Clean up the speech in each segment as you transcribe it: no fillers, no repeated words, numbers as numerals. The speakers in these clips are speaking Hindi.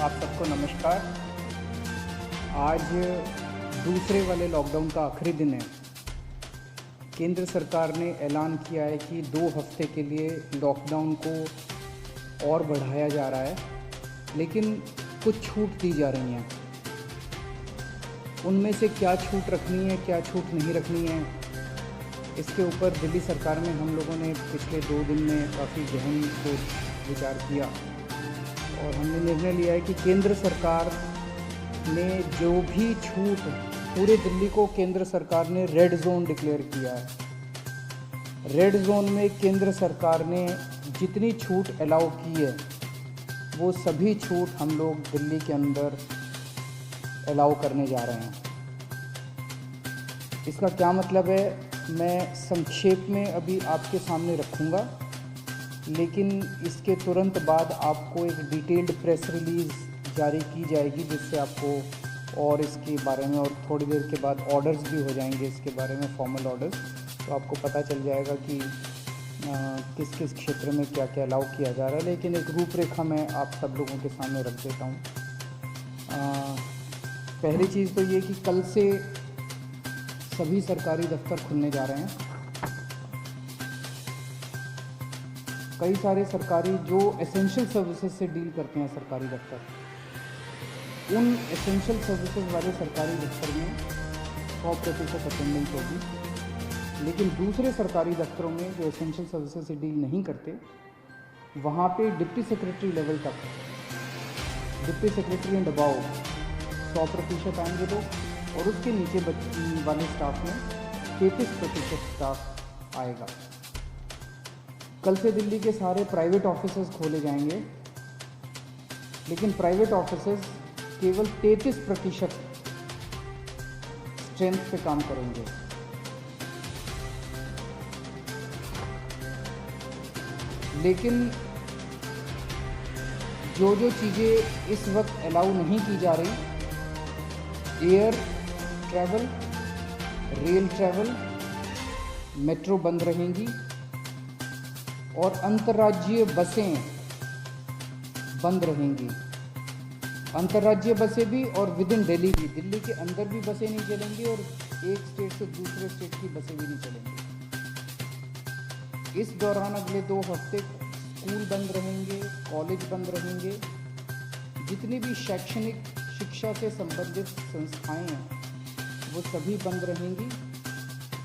आप सबको नमस्कार। आज दूसरे वाले लॉकडाउन का आखिरी दिन है। केंद्र सरकार ने ऐलान किया है कि 2 हफ्ते के लिए लॉकडाउन को और बढ़ाया जा रहा है, लेकिन कुछ छूट दी जा रही हैं। उनमें से क्या छूट रखनी है, क्या छूट नहीं रखनी है, इसके ऊपर दिल्ली सरकार में हम लोगों ने पिछले 2 दिन में काफ़ी गहन सोच विचार किया और हमने निर्णय लिया है कि केंद्र सरकार ने जो भी छूट, पूरे दिल्ली को केंद्र सरकार ने रेड जोन डिक्लेयर किया है। रेड जोन में केंद्र सरकार ने जितनी छूट अलाउ की है वो सभी छूट हम लोग दिल्ली के अंदर अलाउ करने जा रहे हैं। इसका क्या मतलब है, मैं संक्षेप में अभी आपके सामने रखूँगा, लेकिन इसके तुरंत बाद आपको एक डिटेल्ड प्रेस रिलीज़ जारी की जाएगी, जिससे आपको और इसके बारे में, और थोड़ी देर के बाद ऑर्डर्स भी हो जाएंगे इसके बारे में, फॉर्मल ऑर्डर्स। तो आपको पता चल जाएगा कि किस किस क्षेत्र में क्या क्या अलाउ किया जा रहा है। लेकिन एक रूपरेखा मैं आप सब लोगों के सामने रख देता हूँ। पहली चीज़ तो ये कि कल से सभी सरकारी दफ्तर खुलने जा रहे हैं। कई सारे सरकारी जो एसेंशियल सर्विसेज से डील करते हैं सरकारी दफ्तर, उन एसेंशियल सर्विसेज वाले सरकारी दफ्तर में 100% अटेंडेंस होगी। लेकिन दूसरे सरकारी दफ्तरों में जो एसेंशियल सर्विसेज से डील नहीं करते, वहाँ पे डिप्टी सेक्रेटरी लेवल तक, डिप्टी सेक्रेटरी एंड अबाव 100% आएंगे लोग, और उसके नीचे वाले स्टाफ में 33% स्टाफ आएगा। कल से दिल्ली के सारे प्राइवेट ऑफिसेज खोले जाएंगे, लेकिन प्राइवेट ऑफिसेज केवल 33% स्ट्रेंथ पे काम करेंगे। लेकिन जो जो चीज़ें इस वक्त अलाउ नहीं की जा रही, air travel, rail travel, metro बंद रहेंगी, और अंतर्राज्यीय बसें बंद रहेंगी। अंतर्राज्यीय बसें भी, और विद इन दिल्ली भी, दिल्ली के अंदर भी बसें नहीं चलेंगी, और एक स्टेट से दूसरे स्टेट की बसें भी नहीं चलेंगी। इस दौरान अगले 2 हफ्ते स्कूल बंद रहेंगे, कॉलेज बंद रहेंगे। जितनी भी शैक्षणिक शिक्षा से संबंधित संस्थाएं हैं वो सभी बंद रहेंगी।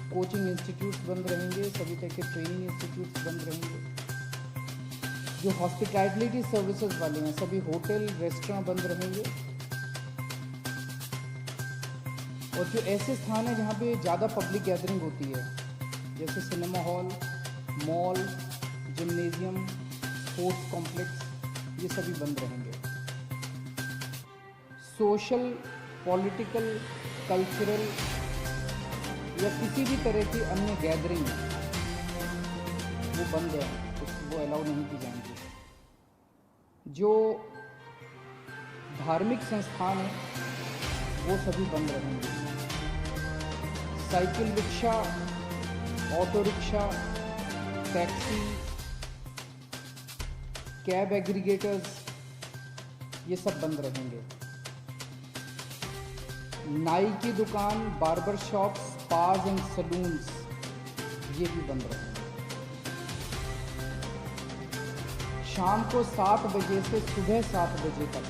कोचिंग इंस्टीट्यूट्स बंद रहेंगे, सभी तरह के ट्रेनिंग इंस्टीट्यूट्स बंद रहेंगे। जो हॉस्पिटैलिटी सर्विसेज वाले हैं, सभी होटल, रेस्टोरेंट बंद रहेंगे। और जो ऐसे स्थान हैं जहाँ पे ज़्यादा पब्लिक गैदरिंग होती है, जैसे cinema hall, mall, gymnasium, sports complex, ये सभी बंद रहेंगे। सोशल, पॉलिटिकल, कल्चरल या किसी भी तरह की अन्य गैदरिंग वो बंद है, वो अलाउ नहीं की जाएंगी। जो धार्मिक संस्थान हैं वो सभी बंद रहेंगे। Cycle rickshaw, auto rickshaw, taxi, cab aggregators, ये सब बंद रहेंगे। नाई की दुकान, barber shop, spas and salons, ये भी बंद रहेंगे। शाम को 7 बजे से सुबह 7 बजे तक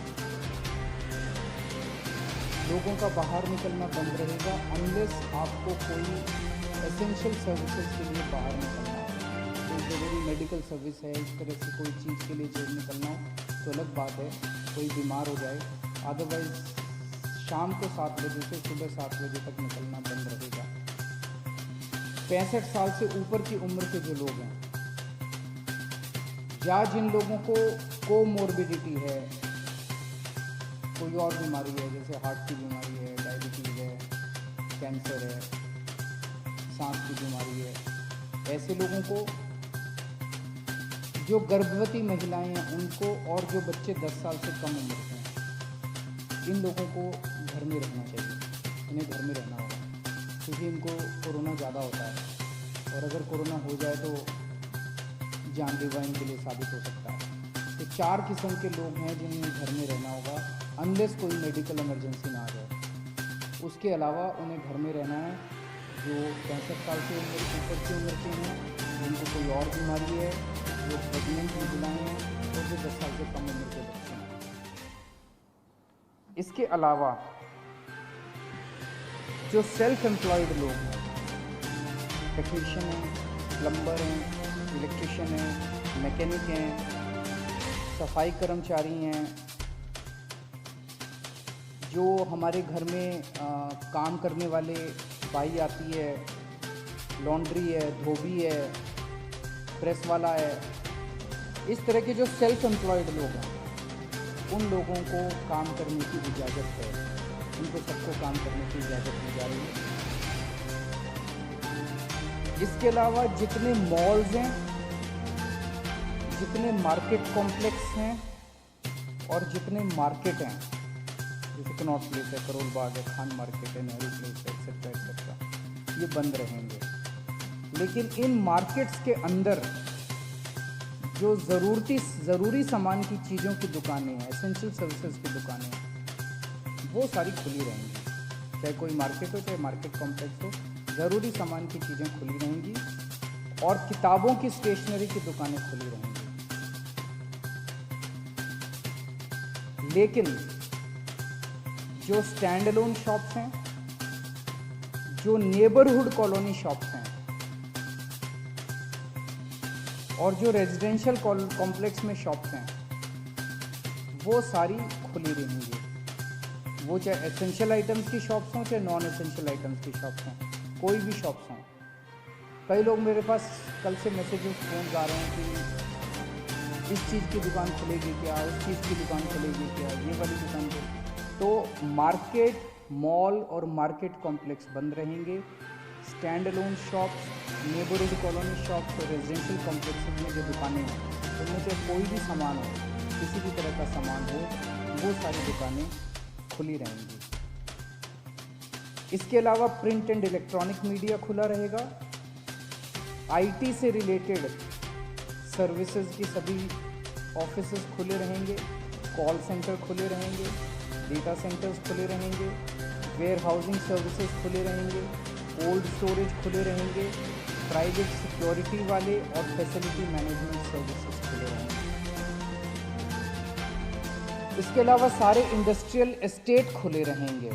लोगों का बाहर निकलना बंद रहेगा, अनलेस आपको कोई एसेंशियल सर्विसेज के लिए बाहर निकलना है। कोई ज़रूरी मेडिकल सर्विस है, इस तरह से कोई चीज़ के लिए जब निकलना हो तो अलग बात है, कोई बीमार हो जाए। अदरवाइज शाम को 7 बजे से सुबह 7 बजे तक निकलना बंद रहेगा। 65 साल से ऊपर की उम्र के जो लोग हैं, या जिन लोगों को कोमोर्बिडिटी है, कोई और बीमारी है, जैसे हार्ट की बीमारी है, डायबिटीज़ है, कैंसर है, सांस की बीमारी है, ऐसे लोगों को, जो गर्भवती महिलाएं हैं उनको, और जो बच्चे 10 साल से कम उम्र के हैं, इन लोगों को घर में रहना चाहिए। इन्हें घर में रहना होगा, क्योंकि इनको कोरोना ज़्यादा होता है, और अगर कोरोना हो जाए तो जानलेवा इनके लिए साबित हो सकता है। तो 4 किस्म के लोग हैं जिन्हें घर में रहना होगा, अनलेस कोई मेडिकल इमरजेंसी ना आ जाए। उसके अलावा उन्हें घर में रहना है जो 65 साल से ऊपर की उम्र के हैं, जिनको कोई और बीमारी है, जो प्रेगनेंट महिलाएँ हैं और जो 10 साल से कम उम्र के बच्चे हैं। इसके अलावा जो सेल्फ एम्प्लॉयड लोग हैं, टेक्नीशियन हैं, प्लम्बर हैं, इलेक्ट्रिशियन हैं, मैकेनिक हैं, सफाई कर्मचारी हैं, जो हमारे घर में काम करने वाले बाई आती है, लॉन्ड्री है, धोबी है, प्रेस वाला है, इस तरह के जो सेल्फ एम्प्लॉयड लोग हैं उन लोगों को काम करने की इजाज़त है, उनको सबको काम करने की इजाज़त दी जा रही है। इसके अलावा जितने मॉल्स हैं, जितने मार्केट कॉम्प्लेक्स हैं और जितने मार्केट हैं, जैसे कनॉट प्लेस है, करोल बाग है, खान मार्केट है, नेहरू प्लेस है, एक्सेट्रा एक्सेट्रा, ये बंद रहेंगे। लेकिन इन मार्केट्स के अंदर जो ज़रूरी सामान की चीज़ों की दुकानें हैं, एसेंशियल सर्विसेज की दुकानें हैं, वो सारी खुली रहेंगी। चाहे कोई मार्केट हो, चाहे मार्केट कॉम्प्लेक्स हो, ज़रूरी सामान की चीज़ें खुली रहेंगी और किताबों की स्टेशनरी की दुकानें खुली रहेंगी। लेकिन जो स्टैंड अलोन शॉप्स हैं, जो नेबरहुड कॉलोनी शॉप्स हैं और जो रेजिडेंशियल कॉम्प्लेक्स में शॉप्स हैं, वो सारी खुली रहेंगी। वो चाहे एसेंशियल आइटम्स की शॉप्स हों, चाहे नॉन एसेंशियल आइटम्स की शॉप्स हों, कोई भी शॉप्स हों। कई लोग मेरे पास कल से मैसेजेस फोन आ रहे हैं कि इस चीज़ की दुकान खुलेगी क्या, उस चीज़ की दुकान खुलेगी क्या, ये वाली दुकान खुलेगी। तो मार्केट, मॉल और मार्केट कॉम्प्लेक्स बंद रहेंगे। Stand alone shops, neighbourhood colony shops और रेजिडेंशियल कॉम्प्लेक्स में जो दुकानें हैं, उनमें से कोई भी सामान हो, किसी भी तरह का सामान हो, वो सारी दुकानें खुली रहेंगी। इसके अलावा प्रिंट एंड इलेक्ट्रॉनिक मीडिया खुला रहेगा। आईटी से रिलेटेड सर्विसेज की सभी ऑफिसेज खुले रहेंगे, कॉल सेंटर खुले रहेंगे, डेटा सेंटर्स खुले रहेंगे, वेयर हाउसिंग सर्विसेज खुले रहेंगे, कोल्ड स्टोरेज खुले रहेंगे, प्राइवेट सिक्योरिटी वाले और फैसिलिटी मैनेजमेंट सर्विसेज खुले रहेंगे। इसके अलावा सारे इंडस्ट्रियल एस्टेट खुले रहेंगे,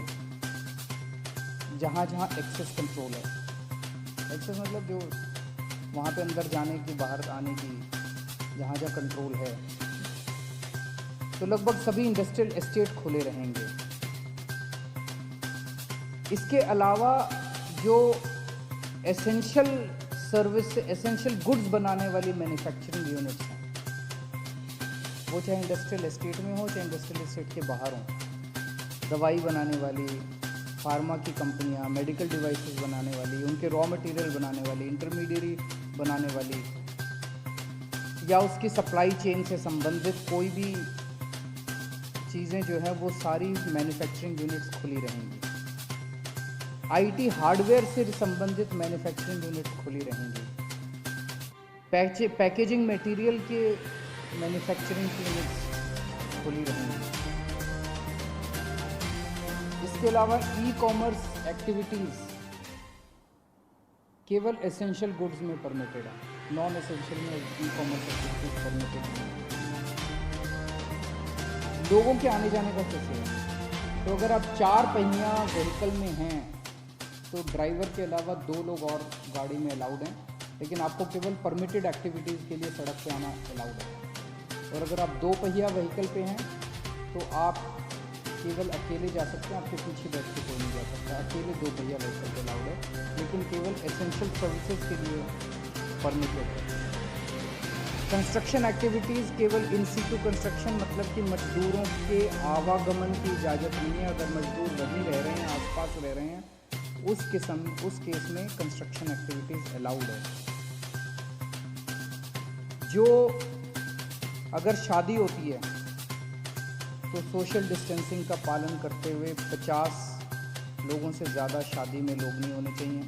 जहाँ जहाँ एक्सेस कंट्रोल है। एक्सेस मतलब जो वहाँ पे अंदर जाने की, बाहर आने की, जहाँ जहाँ कंट्रोल है, तो लगभग सभी इंडस्ट्रियल एस्टेट खुले रहेंगे। इसके अलावा जो एसेंशियल सर्विस, एसेंशियल गुड्स बनाने वाली मैन्युफैक्चरिंग यूनिट्स हैं, वो चाहे इंडस्ट्रियल एस्टेट में हो, चाहे इंडस्ट्रियल एस्टेट के बाहर हों, दवाई बनाने वाली, फार्मा की कंपनियां, मेडिकल डिवाइसेस बनाने वाली, उनके रॉ मटेरियल बनाने वाली, इंटरमीडिएरी बनाने वाली, या उसकी सप्लाई चेन से संबंधित कोई भी चीज़ें जो हैं, वो सारी मैन्युफैक्चरिंग यूनिट्स खुली रहेंगी। आईटी हार्डवेयर से संबंधित मैन्युफैक्चरिंग यूनिट्स खुली रहेंगी। पैकेजिंग मटेरियल के मैन्युफैक्चरिंग यूनिट्स खुली रहेंगी। इसके अलावा ई कॉमर्स एक्टिविटीज़ केवल एसेंशियल गुड्स में परमिटेड है, नॉन एसेंशियल में ई कॉमर्स एक्टिविटीज परमिटेड नहीं। लोगों के आने जाने का कैसे है? तो अगर आप 4 पहिया व्हीकल में हैं तो ड्राइवर के अलावा 2 लोग और गाड़ी में अलाउड हैं, लेकिन आपको केवल परमिटेड एक्टिविटीज़ के लिए सड़क पे आना अलाउड है। और अगर आप 2 पहिया व्हीकल पे हैं तो आप केवल अकेले जा सकते हैं, आपके पीछे बैठ के कोई नहीं जा सकता। अकेले 2 पहिया व्हीकल पे अलाउड है, लेकिन केवल एसेंशियल सर्विसेज के लिए परमिटेड है। कंस्ट्रक्शन एक्टिविटीज़ केवल इन सीटू कंस्ट्रक्शन, मतलब कि मजदूरों के आवागमन की इजाज़त नहीं है। अगर मजदूर वहीं रह रहे हैं, आसपास रह रहे हैं, उस केस में कंस्ट्रक्शन एक्टिविटीज़ अलाउड है। जो अगर शादी होती है तो सोशल डिस्टेंसिंग का पालन करते हुए 50 लोगों से ज़्यादा शादी में लोग नहीं होने चाहिए।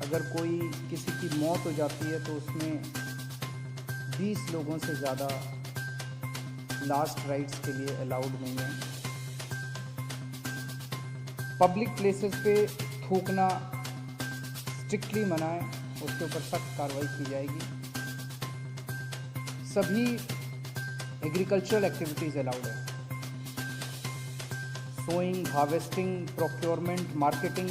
अगर कोई किसी की मौत हो जाती है तो उसमें 20 लोगों से ज़्यादा लास्ट राइड्स के लिए अलाउड नहीं है। पब्लिक प्लेसेस पे थूकना स्ट्रिक्टली मना है, उसके ऊपर सख्त कार्रवाई की जाएगी। सभी एग्रीकल्चरल एक्टिविटीज़ अलाउड है। Sowing, harvesting, procurement, marketing,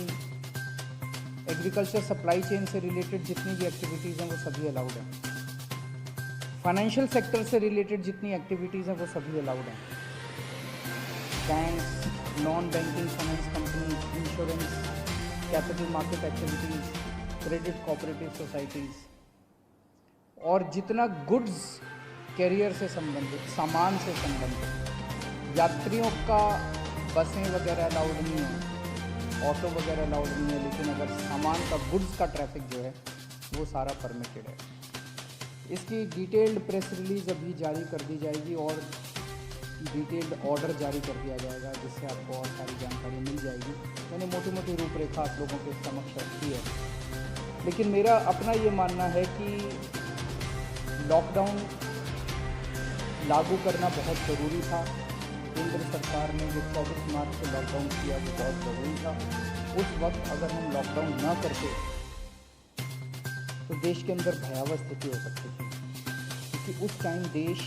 agriculture supply chain से रिलेटेड जितनी भी एक्टिविटीज़ हैं वो सभी अलाउड हैं। फाइनेंशियल सेक्टर से रिलेटेड जितनी एक्टिविटीज़ हैं वो सभी अलाउड हैं। Banks, non banking finance companies, insurance, capital market activities, credit cooperative societies और जितना गुड्स कैरियर से संबंधित, सामान से संबंधित, यात्रियों का बसें वगैरह अलाउड नहीं है, ऑटो वगैरह अलाउड नहीं है, लेकिन अगर सामान का, गुड्स का ट्रैफिक जो है वो सारा परमिटेड है। इसकी डिटेल्ड प्रेस रिलीज़ अभी जारी कर दी जाएगी और डिटेल्ड ऑर्डर जारी कर दिया जाएगा, जिससे आपको और सारी जानकारी मिल जाएगी। मैंने मोटी मोटी रूपरेखा आप लोगों के समक्ष रखी है, लेकिन मेरा अपना ये मानना है कि लॉकडाउन लागू करना बहुत ज़रूरी था। केंद्र सरकार ने जो 24 मार्च को लॉकडाउन किया वो बहुत ज़रूरी था। उस वक्त अगर हम लॉकडाउन ना करते तो देश के अंदर भयावह स्थिति हो सकती थी, क्योंकि उस टाइम देश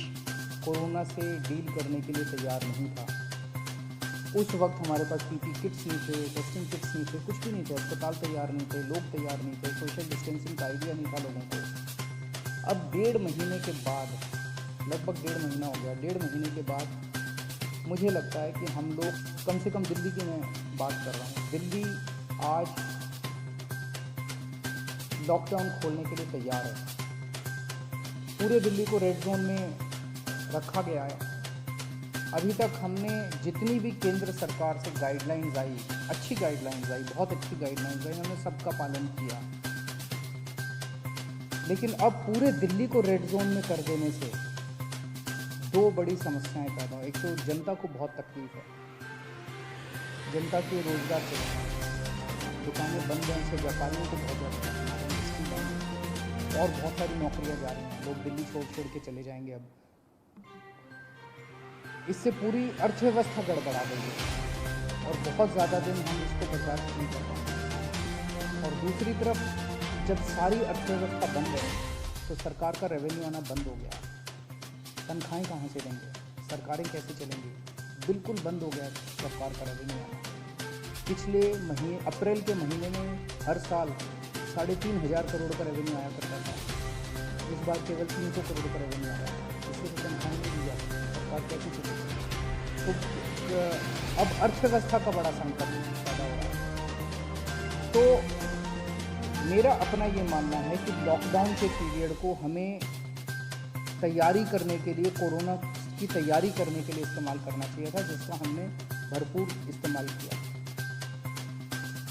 कोरोना से डील करने के लिए तैयार नहीं था। उस वक्त हमारे पास पीपी किट्स नहीं थे, टेस्टिंग किट्स नहीं थे, कुछ भी नहीं थे, अस्पताल तैयार नहीं थे, लोग तैयार नहीं थे, सोशल डिस्टेंसिंग का आइडिया नहीं था लोगों को। अब 1.5 महीने के बाद, लगभग 1.5 महीना हो गया, 1.5 महीने के बाद मुझे लगता है कि हम लोग, कम से कम दिल्ली की मैं बात कर रहा हूँ, दिल्ली आज लॉकडाउन खोलने के लिए तैयार है। पूरे दिल्ली को रेड जोन में रखा गया है। अभी तक हमने जितनी भी केंद्र सरकार से गाइडलाइंस आई, अच्छी गाइडलाइंस आई, बहुत अच्छी गाइडलाइंस आई, हमने सबका पालन किया। लेकिन अब पूरे दिल्ली को रेड जोन में कर देने से 2 बड़ी समस्याएं पैदा हो। एक तो जनता को बहुत तकलीफ है, जनता के रोजगार से, दुकानें बंद हैं, से व्यापारियों को बहुत ज़्यादा तकलीफ है और बहुत सारी नौकरियां जा रही हैं, लोग दिल्ली छोड़ के चले जाएंगे। अब इससे पूरी अर्थव्यवस्था गड़बड़ा गई है और बहुत ज़्यादा दिन हम इसको बर्दाश्त नहीं कर पाएंगे। और दूसरी तरफ जब सारी अर्थव्यवस्था बंद है तो सरकार का रेवेन्यू आना बंद हो गया। तनख्वाहें कहाँ से देंगे, सरकारें कैसे चलेंगी, बिल्कुल बंद हो गया सरकार का रेवेन्यू आना। पिछले महीने, अप्रैल के महीने में हर साल 3,500 करोड़ का रेवेन्यू आया करता था। इस बार केवल 300 करोड़ का रेवेन्यू आया, इससे तो तनख्वाहें नहीं दी जाती, सरकार कैसे चलेगी। तो अब अर्थव्यवस्था का बड़ा संकट पैदा हो रहा है। तो मेरा अपना ये मानना है कि लॉकडाउन के पीरियड को हमें तैयारी करने के लिए, कोरोना की तैयारी करने के लिए इस्तेमाल करना चाहिए था, जिसका हमने भरपूर इस्तेमाल किया।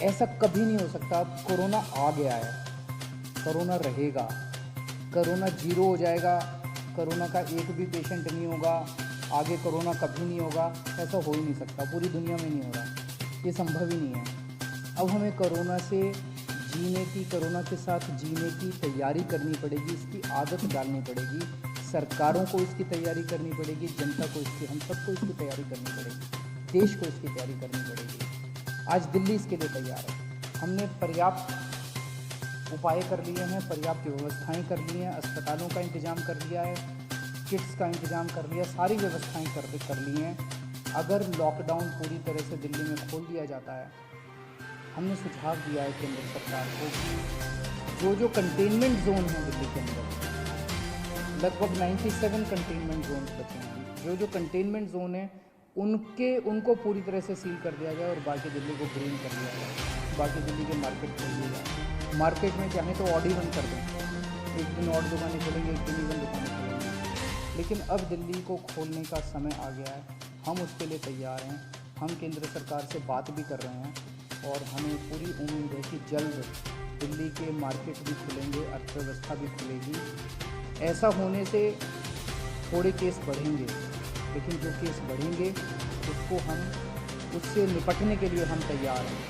ऐसा कभी नहीं हो सकता। कोरोना आ गया है, कोरोना रहेगा, कोरोना 0 हो जाएगा, कोरोना का एक भी पेशेंट नहीं होगा, आगे कोरोना कभी नहीं होगा, ऐसा हो ही नहीं सकता। पूरी दुनिया में नहीं हो रहा, ये संभव ही नहीं है। अब हमें कोरोना से जीने की, कोरोना के साथ जीने की तैयारी करनी पड़ेगी, इसकी आदत डालनी पड़ेगी। सरकारों को इसकी तैयारी करनी पड़ेगी, जनता को इसकी, हम सबको इसकी तैयारी करनी पड़ेगी, देश को इसकी तैयारी करनी पड़ेगी। आज दिल्ली इसके लिए तैयार है। हमने पर्याप्त उपाय कर लिए हैं, पर्याप्त व्यवस्थाएं कर ली हैं, अस्पतालों का इंतजाम कर लिया है, किट्स का इंतजाम कर लिया, सारी व्यवस्थाएं कर ली हैं। अगर लॉकडाउन पूरी तरह से दिल्ली में खोल दिया जाता है, हमने सुझाव दिया है केंद्र सरकार को कि जो कंटेनमेंट जोन है दिल्ली के अंदर, लगभग 97 कंटेनमेंट जोन बचे हैं, जो कंटेनमेंट जोन है उनको पूरी तरह से सील कर दिया जाए और बाकी दिल्ली को ग्रीन कर दिया जाए। बाकी दिल्ली के मार्केट खोल दिए जाए, मार्केट में चाहें तो ऑड इवन कर दें, एक दिन ऑड दुकानें खोलेंगे, एक दिन इवन दुकानें खोलेंगे। लेकिन अब दिल्ली को खोलने का समय आ गया है, हम उसके लिए तैयार हैं। हम केंद्र सरकार से बात भी कर रहे हैं और हमें पूरी उम्मीद है कि जल्द दिल्ली के मार्केट भी खुलेंगे, अर्थव्यवस्था भी खुलेगी। ऐसा होने से थोड़े केस बढ़ेंगे, लेकिन जो केस बढ़ेंगे उससे निपटने के लिए हम तैयार हैं।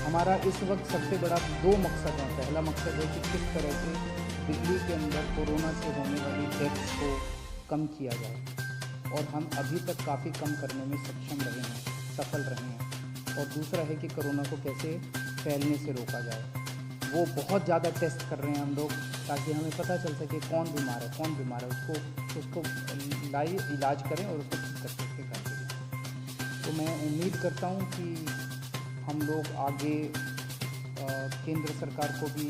हमारा इस वक्त सबसे बड़ा 2 मकसद हैं। पहला मकसद है कि किस तरह से दिल्ली के अंदर कोरोना से होने वाली डेथ्स को कम किया जाए। और हम अभी तक काफ़ी कम करने में सक्षम रहे हैं, सफल रहे हैं। और दूसरा है कि कोरोना को कैसे फैलने से रोका जाए। वो बहुत ज़्यादा टेस्ट कर रहे हैं हम लोग, ताकि हमें पता चल सके कौन बीमार है, उसको लाइए, इलाज करें और उसको ठीक कर सकते घर पे। तो मैं उम्मीद करता हूँ कि हम लोग आगे केंद्र सरकार को भी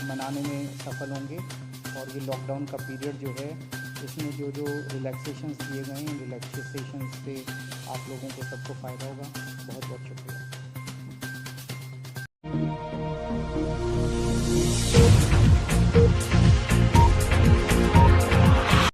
मनाने में सफल होंगे, और ये लॉकडाउन का पीरियड जो है, इसमें जो रिलैक्सेशंस दिए गए हैं, रिलैक्सेशंस से आप लोगों को सबको फ़ायदा होगा। बहुत बहुत शुक्रिया।